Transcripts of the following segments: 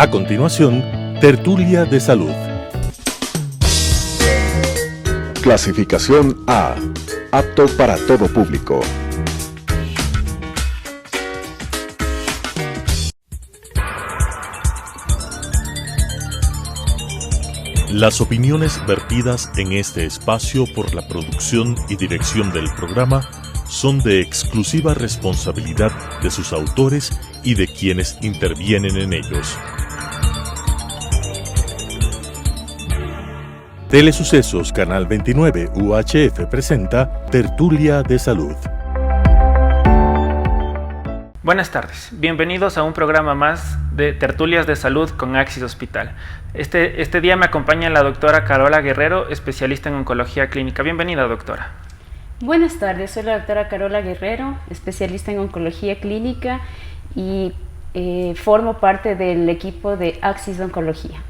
A continuación, Tertulia de Salud. Clasificación A. Apto para todo público. Las opiniones vertidas en este espacio por la producción y dirección del programa son de exclusiva responsabilidad de sus autores y de quienes intervienen en ellos. Telesucesos Canal 29 UHF presenta Tertulia de Salud. Buenas tardes, bienvenidos a un programa más de Tertulias de Salud con Axis Hospital. Este día me acompaña la doctora Carola Guerrero, especialista en oncología clínica. Bienvenida, doctora. Buenas tardes, soy la doctora Carola Guerrero, especialista en oncología clínica y formo parte del equipo de Axis Oncología.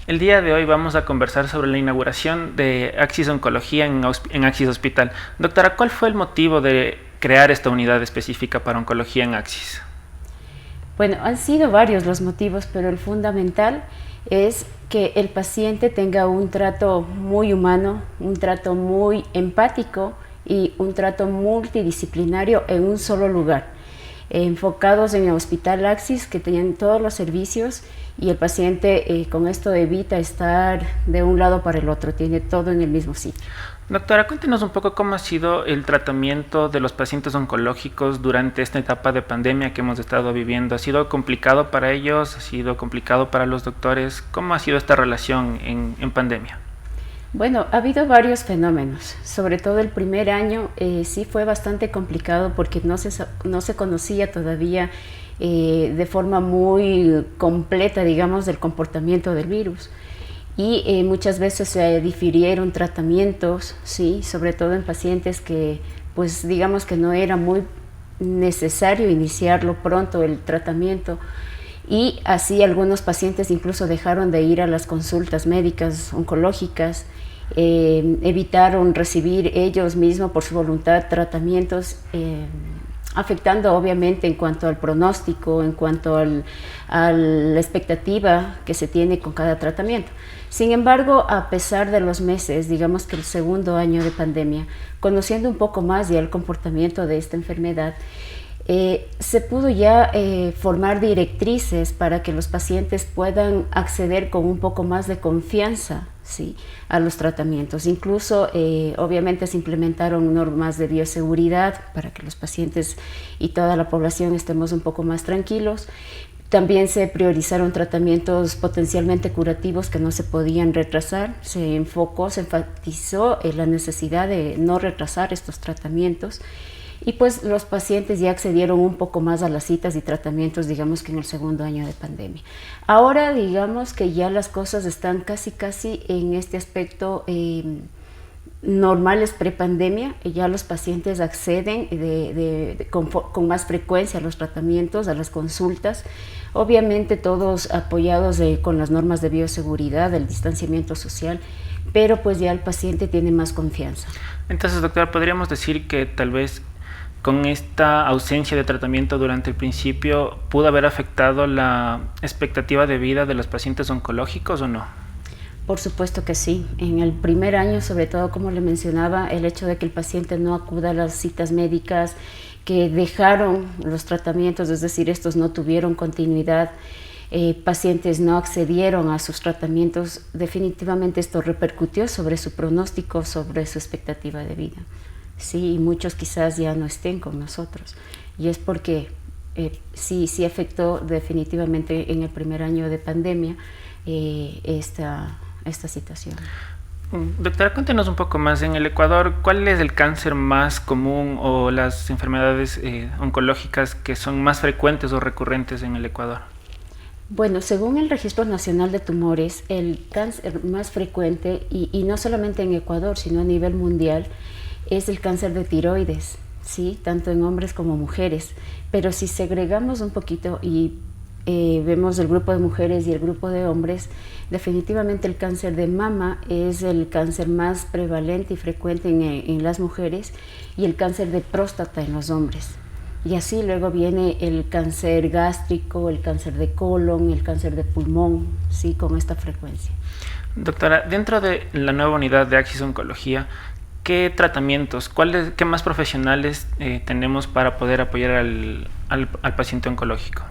El día de hoy vamos a conversar sobre la inauguración de Axis Oncología en Axis Hospital. Doctora, ¿cuál fue el motivo de crear esta unidad específica para oncología en Axis? Bueno, han sido varios los motivos, pero el fundamental es que el paciente tenga un trato muy humano, un trato muy empático y un trato multidisciplinario en un solo lugar, enfocados en el Hospital Axis, que tenían todos los servicios y el paciente con esto evita estar de un lado para el otro, tiene todo en el mismo sitio. Doctora, cuéntenos un poco cómo ha sido el tratamiento de los pacientes oncológicos durante esta etapa de pandemia que hemos estado viviendo. ¿Ha sido complicado para ellos? ¿Ha sido complicado para los doctores? ¿Cómo ha sido esta relación en pandemia? Bueno, ha habido varios fenómenos. Sobre todo el primer año sí fue bastante complicado porque no se conocía todavía de forma muy completa, digamos, del comportamiento del virus. Y muchas veces se difirieron tratamientos, sí, sobre todo en pacientes que, pues digamos que no era muy necesario iniciarlo pronto el tratamiento, y así algunos pacientes incluso dejaron de ir a las consultas médicas oncológicas, evitaron recibir ellos mismos por su voluntad tratamientos, afectando obviamente en cuanto al pronóstico, en cuanto a la expectativa que se tiene con cada tratamiento. Sin embargo, a pesar de los meses, digamos que el segundo año de pandemia, conociendo un poco más ya el comportamiento de esta enfermedad, se pudo ya formar directrices para que los pacientes puedan acceder con un poco más de confianza, ¿sí?, a los tratamientos. Incluso, obviamente, se implementaron normas de bioseguridad para que los pacientes y toda la población estemos un poco más tranquilos. También se priorizaron tratamientos potencialmente curativos que no se podían retrasar. Se enfatizó en la necesidad de no retrasar estos tratamientos. Y pues los pacientes ya accedieron un poco más a las citas y tratamientos, digamos que en el segundo año de pandemia. Ahora digamos que ya las cosas están casi en este aspecto normales prepandemia. Ya los pacientes acceden con más frecuencia a los tratamientos, a las consultas, obviamente todos apoyados con las normas de bioseguridad, del distanciamiento social, pero pues ya el paciente tiene más confianza. Entonces, doctora, ¿podríamos decir que tal vez con esta ausencia de tratamiento durante el principio pudo haber afectado la expectativa de vida de los pacientes oncológicos o no? Por supuesto que sí. En el primer año, sobre todo, como le mencionaba, el hecho de que el paciente no acuda a las citas médicas, que dejaron los tratamientos, es decir, estos no tuvieron continuidad, pacientes no accedieron a sus tratamientos, definitivamente esto repercutió sobre su pronóstico, sobre su expectativa de vida. Sí, y muchos quizás ya no estén con nosotros. Y es porque sí afectó definitivamente en el primer año de pandemia esta situación. Doctora, cuéntenos un poco más. En el Ecuador, ¿cuál es el cáncer más común o las enfermedades oncológicas que son más frecuentes o recurrentes en el Ecuador? Bueno, según el Registro Nacional de Tumores, el cáncer más frecuente, y no solamente en Ecuador, sino a nivel mundial, es el cáncer de tiroides, ¿sí?, tanto en hombres como mujeres. Pero si segregamos un poquito y vemos el grupo de mujeres y el grupo de hombres, definitivamente el cáncer de mama es el cáncer más prevalente y frecuente en las mujeres, y el cáncer de próstata en los hombres. Y así luego viene el cáncer gástrico, el cáncer de colon, el cáncer de pulmón, sí, con esta frecuencia. Doctora, dentro de la nueva unidad de Axis Oncología, ¿qué tratamientos, qué más profesionales tenemos para poder apoyar al paciente oncológico?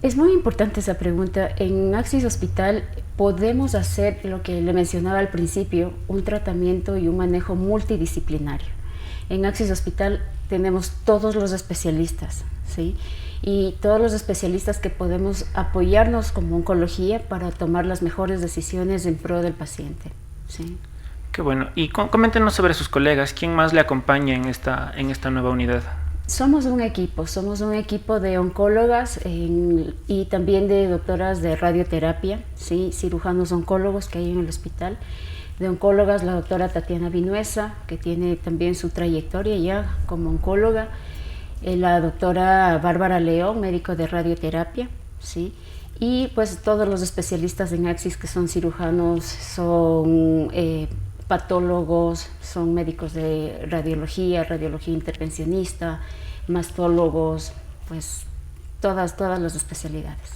Es muy importante esa pregunta. En Axis Hospital podemos hacer lo que le mencionaba al principio, un tratamiento y un manejo multidisciplinario. En Axis Hospital tenemos todos los especialistas, ¿sí? Y todos los especialistas que podemos apoyarnos como oncología para tomar las mejores decisiones en pro del paciente, ¿sí? Qué bueno. Y coméntenos sobre sus colegas. ¿Quién más le acompaña en esta nueva unidad? Somos un equipo de oncólogas y también de doctoras de radioterapia, ¿sí? Cirujanos oncólogos que hay en el hospital. De oncólogas, la doctora Tatiana Vinuesa, que tiene también su trayectoria ya como oncóloga. La doctora Bárbara León, médico de radioterapia, ¿sí? Y pues todos los especialistas en Axis que son cirujanos, son patólogos, son médicos de radiología intervencionista, mastólogos, pues todas las especialidades.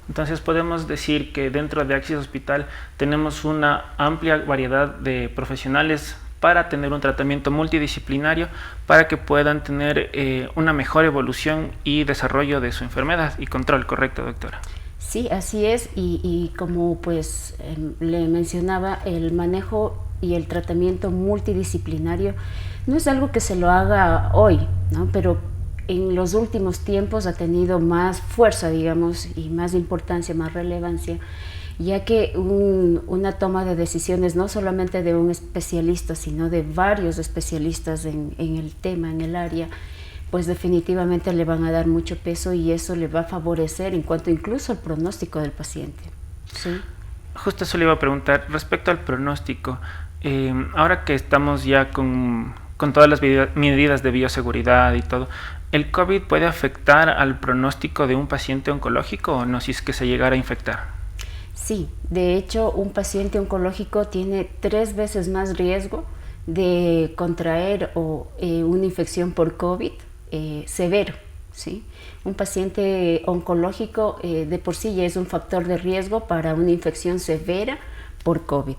Entonces podemos decir que dentro de Axis Hospital tenemos una amplia variedad de profesionales para tener un tratamiento multidisciplinario para que puedan tener una mejor evolución y desarrollo de su enfermedad y control, ¿correcto, doctora? Sí, así es, y como pues le mencionaba, el manejo y el tratamiento multidisciplinario no es algo que se lo haga hoy, ¿no? Pero en los últimos tiempos ha tenido más fuerza, digamos, y más importancia, más relevancia, ya que una toma de decisiones no solamente de un especialista, sino de varios especialistas en el tema, en el área, pues definitivamente le van a dar mucho peso y eso le va a favorecer en cuanto incluso al pronóstico del paciente, ¿sí? Justo eso le iba a preguntar respecto al pronóstico. Ahora que estamos ya con todas las medidas de bioseguridad y todo, ¿el COVID puede afectar al pronóstico de un paciente oncológico o no si es que se llegara a infectar? Sí, de hecho un paciente oncológico tiene 3 veces más riesgo de contraer una infección por COVID severo, ¿sí? Un paciente oncológico de por sí ya es un factor de riesgo para una infección severa por COVID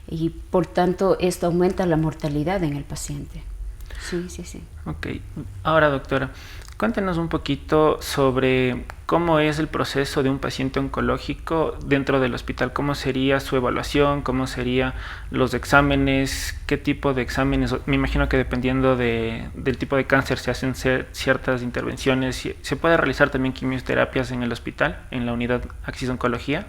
y por tanto esto aumenta la mortalidad en el paciente. Sí. Ok, ahora doctora, cuéntenos un poquito sobre cómo es el proceso de un paciente oncológico dentro del hospital, cómo sería su evaluación, cómo serían los exámenes, qué tipo de exámenes, me imagino que dependiendo del tipo de cáncer se hacen ciertas intervenciones, ¿se puede realizar también quimioterapias en el hospital, en la unidad Axis Oncología?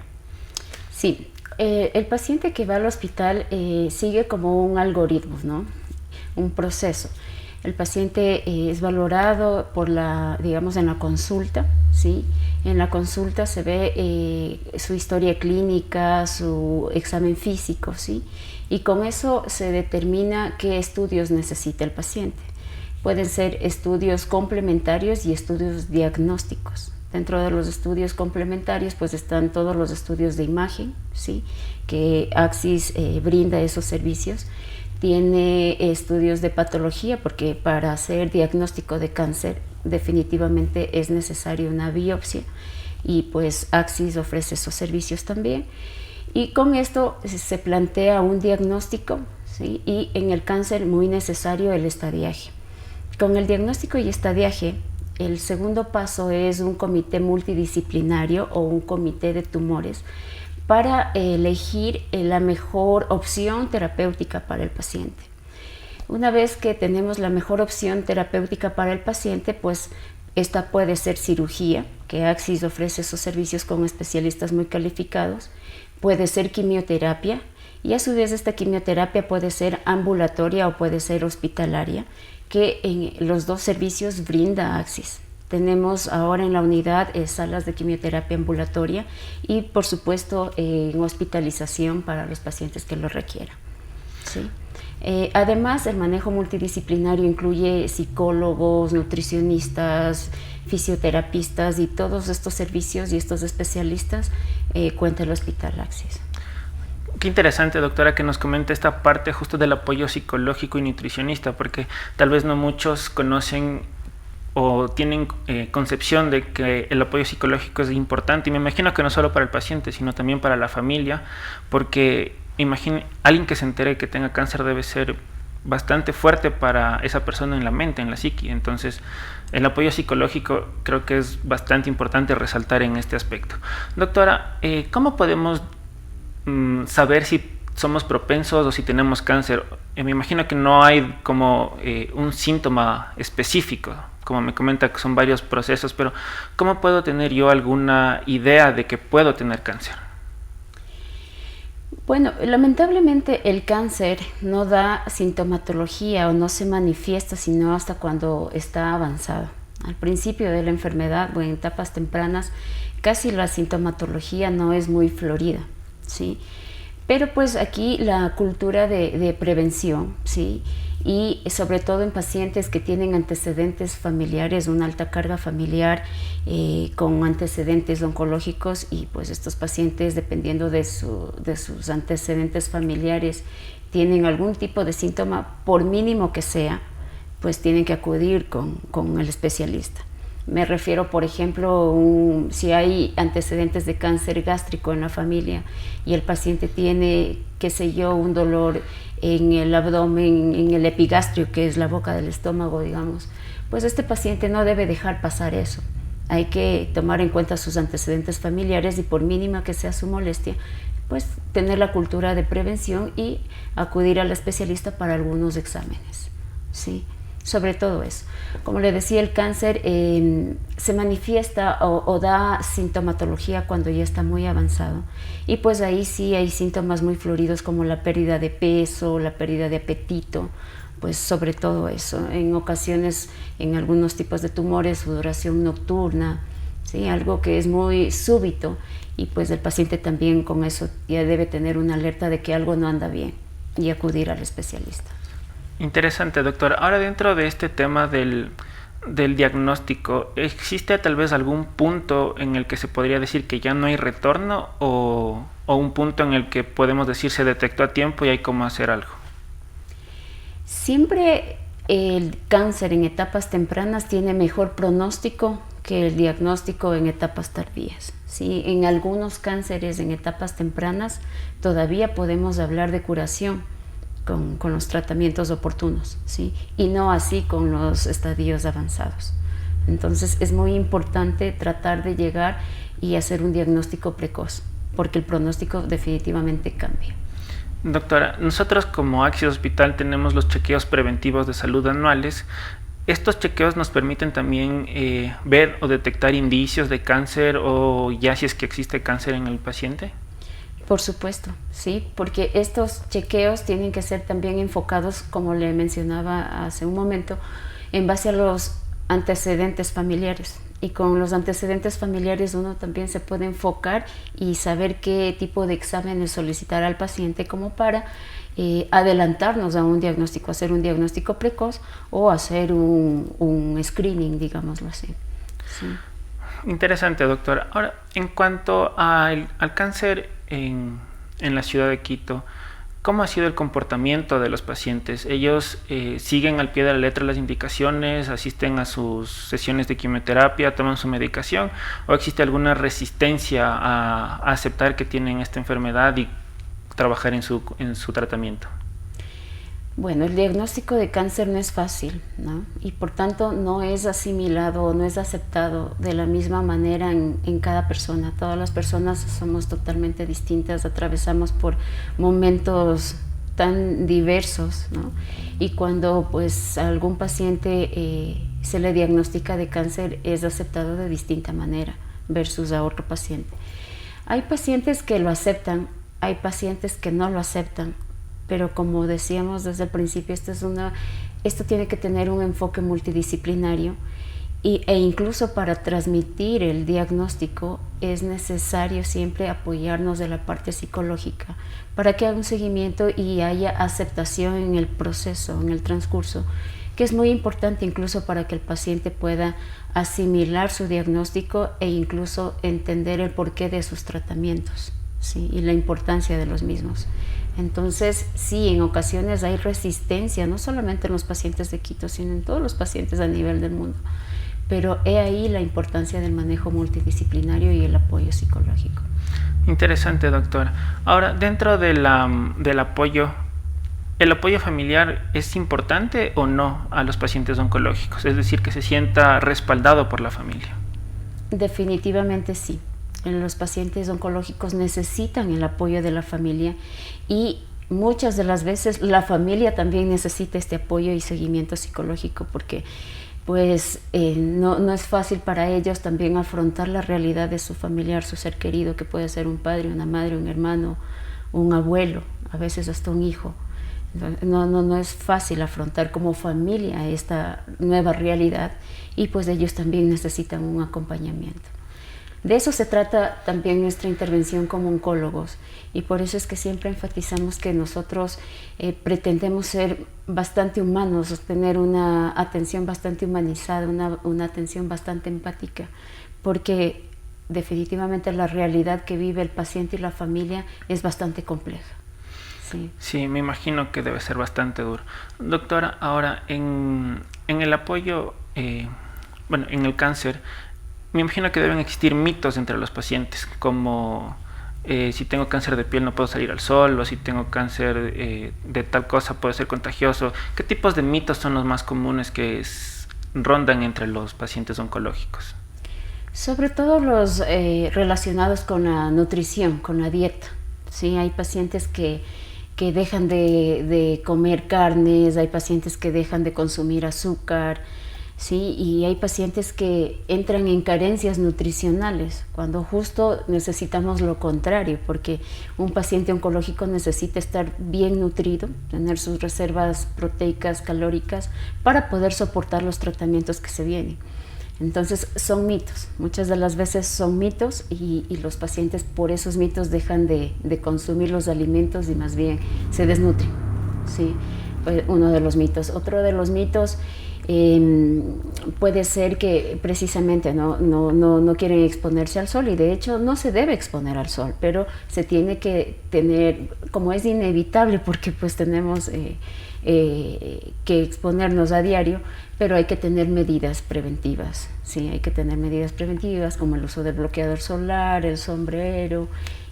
Sí, el paciente que va al hospital sigue como un algoritmo, ¿no? Un proceso. El paciente es valorado digamos, en la consulta, ¿sí? En la consulta se ve su historia clínica, su examen físico, ¿sí? Y con eso se determina qué estudios necesita el paciente. Pueden ser estudios complementarios y estudios diagnósticos. Dentro de los estudios complementarios pues están todos los estudios de imagen, ¿sí? Que Axis brinda esos servicios. Tiene estudios de patología porque para hacer diagnóstico de cáncer definitivamente es necesaria una biopsia y pues Axis ofrece esos servicios también. Y con esto se plantea un diagnóstico, ¿sí? Y en el cáncer muy necesario el estadiaje. Con el diagnóstico y estadiaje, el segundo paso es un comité multidisciplinario o un comité de tumores para elegir la mejor opción terapéutica para el paciente. Una vez que tenemos la mejor opción terapéutica para el paciente, pues esta puede ser cirugía, que Axis ofrece esos servicios con especialistas muy calificados, puede ser quimioterapia y a su vez esta quimioterapia puede ser ambulatoria o puede ser hospitalaria, que en los dos servicios brinda Axis. Tenemos ahora en la unidad salas de quimioterapia ambulatoria y por supuesto en hospitalización para los pacientes que lo requieran, ¿sí? Además, el manejo multidisciplinario incluye psicólogos, nutricionistas, fisioterapistas y todos estos servicios y estos especialistas cuenta el Hospital Axis. Qué interesante, doctora, que nos comente esta parte justo del apoyo psicológico y nutricionista, porque tal vez no muchos conocen o tienen concepción de que el apoyo psicológico es importante, y me imagino que no solo para el paciente, sino también para la familia, porque alguien que se entere que tenga cáncer debe ser bastante fuerte para esa persona en la mente, en la psiqui. Entonces el apoyo psicológico creo que es bastante importante resaltar en este aspecto. Doctora, ¿cómo podemos saber si somos propensos o si tenemos cáncer? Me imagino que no hay como un síntoma específico, como me comenta que son varios procesos, pero ¿cómo puedo tener yo alguna idea de que puedo tener cáncer? Bueno, lamentablemente el cáncer no da sintomatología o no se manifiesta sino hasta cuando está avanzado. Al principio de la enfermedad o en etapas tempranas, casi la sintomatología no es muy florida, ¿sí? Pero pues aquí la cultura de prevención, ¿sí? Y sobre todo en pacientes que tienen antecedentes familiares, una alta carga familiar con antecedentes oncológicos, y pues estos pacientes, dependiendo de sus antecedentes familiares, tienen algún tipo de síntoma, por mínimo que sea, pues tienen que acudir con el especialista. Me refiero, por ejemplo, si hay antecedentes de cáncer gástrico en la familia y el paciente tiene, qué sé yo, un dolor en el abdomen, en el epigastrio, que es la boca del estómago, digamos, pues este paciente no debe dejar pasar eso. Hay que tomar en cuenta sus antecedentes familiares y, por mínima que sea su molestia, pues tener la cultura de prevención y acudir al especialista para algunos exámenes, ¿sí? Sobre todo eso. Como le decía, el cáncer se manifiesta o da sintomatología cuando ya está muy avanzado, y pues ahí sí hay síntomas muy floridos como la pérdida de peso, la pérdida de apetito, pues sobre todo eso. En ocasiones, en algunos tipos de tumores, sudoración nocturna, ¿sí? Algo que es muy súbito, y pues el paciente también con eso ya debe tener una alerta de que algo no anda bien y acudir al especialista. Interesante, doctor. Ahora, dentro de este tema del diagnóstico, ¿existe tal vez algún punto en el que se podría decir que ya no hay retorno, o un punto en el que podemos decir se detectó a tiempo y hay cómo hacer algo? Siempre el cáncer en etapas tempranas tiene mejor pronóstico que el diagnóstico en etapas tardías, ¿sí? En algunos cánceres en etapas tempranas todavía podemos hablar de curación con los tratamientos oportunos, ¿sí? Y no así con los estadios avanzados. Entonces es muy importante tratar de llegar y hacer un diagnóstico precoz, porque el pronóstico definitivamente cambia. Doctora, nosotros como Axis Hospital tenemos los chequeos preventivos de salud anuales. ¿Estos chequeos nos permiten también ver o detectar indicios de cáncer, o ya si es que existe cáncer en el paciente? Por supuesto, sí, porque estos chequeos tienen que ser también enfocados, como le mencionaba hace un momento, en base a los antecedentes familiares. Y con los antecedentes familiares uno también se puede enfocar y saber qué tipo de exámenes solicitar al paciente, como para adelantarnos a un diagnóstico, hacer un diagnóstico precoz o hacer un screening, digámoslo así. Sí. Interesante, doctora. Ahora, en cuanto al cáncer en la ciudad de Quito, ¿cómo ha sido el comportamiento de los pacientes? ¿Ellos siguen al pie de la letra las indicaciones, asisten a sus sesiones de quimioterapia, toman su medicación, o existe alguna resistencia a aceptar que tienen esta enfermedad y trabajar en su tratamiento? Bueno, el diagnóstico de cáncer no es fácil, ¿no? Y por tanto no es asimilado, no es aceptado de la misma manera en cada persona. Todas las personas somos totalmente distintas, atravesamos por momentos tan diversos, ¿no? Y cuando pues a algún paciente se le diagnostica de cáncer, es aceptado de distinta manera versus a otro paciente. Hay pacientes que lo aceptan, hay pacientes que no lo aceptan. Pero como decíamos desde el principio, esto tiene que tener un enfoque multidisciplinario, e incluso para transmitir el diagnóstico es necesario siempre apoyarnos de la parte psicológica para que haga un seguimiento y haya aceptación en el proceso, en el transcurso, que es muy importante incluso para que el paciente pueda asimilar su diagnóstico e incluso entender el porqué de sus tratamientos, ¿sí? Y la importancia de los mismos. Entonces, sí, en ocasiones hay resistencia, no solamente en los pacientes de Quito, sino en todos los pacientes a nivel del mundo. pero he ahí la importancia del manejo multidisciplinario y el apoyo psicológico. Interesante, doctora. Ahora, dentro del apoyo, ¿el apoyo familiar es importante o no a los pacientes oncológicos? Es decir, que se sienta respaldado por la familia. Definitivamente sí. Los pacientes oncológicos necesitan el apoyo de la familia y muchas de las veces la familia también necesita este apoyo y seguimiento psicológico porque pues no es fácil para ellos también afrontar la realidad de su familiar, su ser querido, que puede ser un padre, una madre, un hermano, un abuelo, a veces hasta un hijo. No es fácil afrontar como familia esta nueva realidad y pues ellos también necesitan un acompañamiento. De eso se trata también nuestra intervención como oncólogos y por eso es que siempre enfatizamos que nosotros pretendemos ser bastante humanos, tener una atención bastante humanizada, una atención bastante empática, porque definitivamente la realidad que vive el paciente y la familia es bastante compleja. Sí, me imagino que debe ser bastante duro. Doctora, ahora en el apoyo, en el cáncer, me imagino que deben existir mitos entre los pacientes, como si tengo cáncer de piel no puedo salir al sol, o si tengo cáncer de tal cosa puede ser contagioso. ¿Qué tipos de mitos son los más comunes que rondan entre los pacientes oncológicos? Sobre todo los relacionados con la nutrición, con la dieta. Sí, hay pacientes que dejan de comer carnes, hay pacientes que dejan de consumir azúcar, ¿sí? Y hay pacientes que entran en carencias nutricionales, cuando justo necesitamos lo contrario, porque un paciente oncológico necesita estar bien nutrido, tener sus reservas proteicas, calóricas, para poder soportar los tratamientos que se vienen. Entonces son mitos, muchas de las veces son mitos y los pacientes por esos mitos dejan de consumir los alimentos y más bien se desnutren, ¿sí? Uno de los mitos. Otro de los mitos puede ser que precisamente no quieren exponerse al sol y de hecho no se debe exponer al sol, pero se tiene que tener, como es inevitable porque pues tenemos que exponernos a diario, pero hay que tener medidas preventivas, ¿sí? Hay que tener medidas preventivas como el uso del bloqueador solar, el sombrero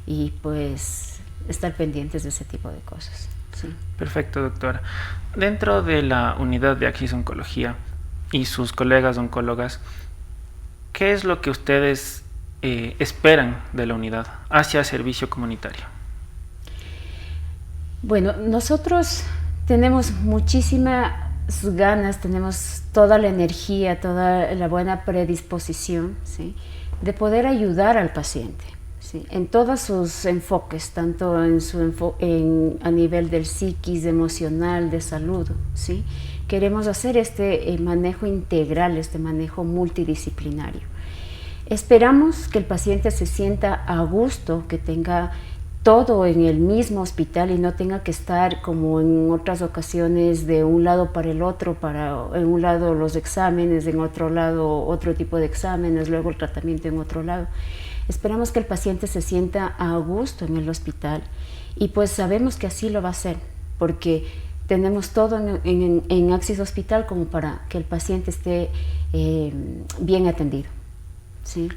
y pues estar pendientes de ese tipo de cosas. Sí. Perfecto, doctora. Dentro de la unidad de Axis Oncología y sus colegas oncólogas, ¿qué es lo que ustedes esperan de la unidad hacia servicio comunitario? Bueno, nosotros tenemos muchísimas ganas, tenemos toda la energía, toda la buena predisposición, ¿sí?, de poder ayudar al paciente, ¿sí?, en todos sus enfoques, tanto a nivel del psiquis, emocional, de salud, ¿sí? Queremos hacer este manejo integral, este manejo multidisciplinario. Esperamos que el paciente se sienta a gusto, que tenga todo en el mismo hospital y no tenga que estar como en otras ocasiones de un lado para el otro, en un lado los exámenes, en otro lado otro tipo de exámenes, luego el tratamiento en otro lado. Esperamos que el paciente se sienta a gusto en el hospital y pues sabemos que así lo va a hacer porque tenemos todo en Axis Hospital como para que el paciente esté bien atendido. ¿Sí?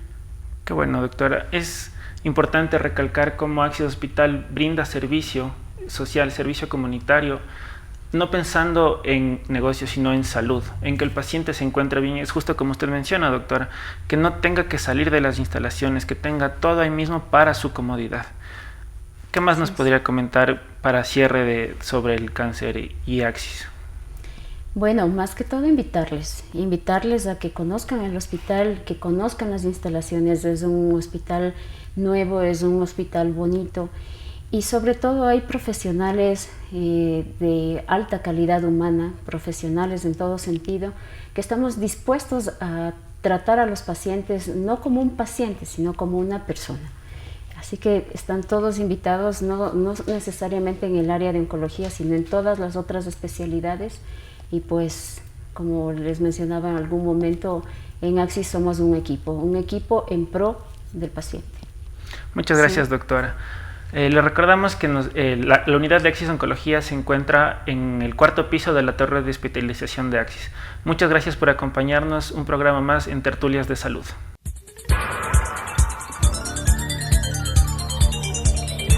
Qué bueno, doctora. Es importante recalcar cómo Axis Hospital brinda servicio social, servicio comunitario, no pensando en negocio, sino en salud, en que el paciente se encuentre bien. Es justo como usted menciona, doctora, que no tenga que salir de las instalaciones, que tenga todo ahí mismo para su comodidad. ¿Qué más nos podría comentar para cierre sobre el cáncer y Axis? Bueno, más que todo invitarles a que conozcan el hospital, que conozcan las instalaciones. Es un hospital nuevo, es un hospital bonito y sobre todo hay profesionales de alta calidad humana, profesionales en todo sentido, que estamos dispuestos a tratar a los pacientes no como un paciente, sino como una persona. Así que están todos invitados, no necesariamente en el área de oncología, sino en todas las otras especialidades. Y pues, como les mencionaba en algún momento, en Axis somos un equipo en pro del paciente. Muchas gracias, doctora. Le recordamos que la unidad de Axis Oncología se encuentra en el 4º piso de la torre de hospitalización de Axis. Muchas gracias por acompañarnos, un programa más en Tertulias de Salud.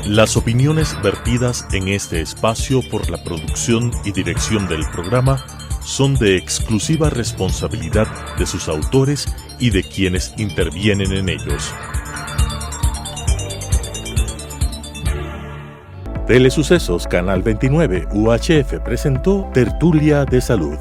Las opiniones vertidas en este espacio por la producción y dirección del programa son de exclusiva responsabilidad de sus autores y de quienes intervienen en ellos. Telesucesos Canal 29 UHF presentó Tertulia de Salud.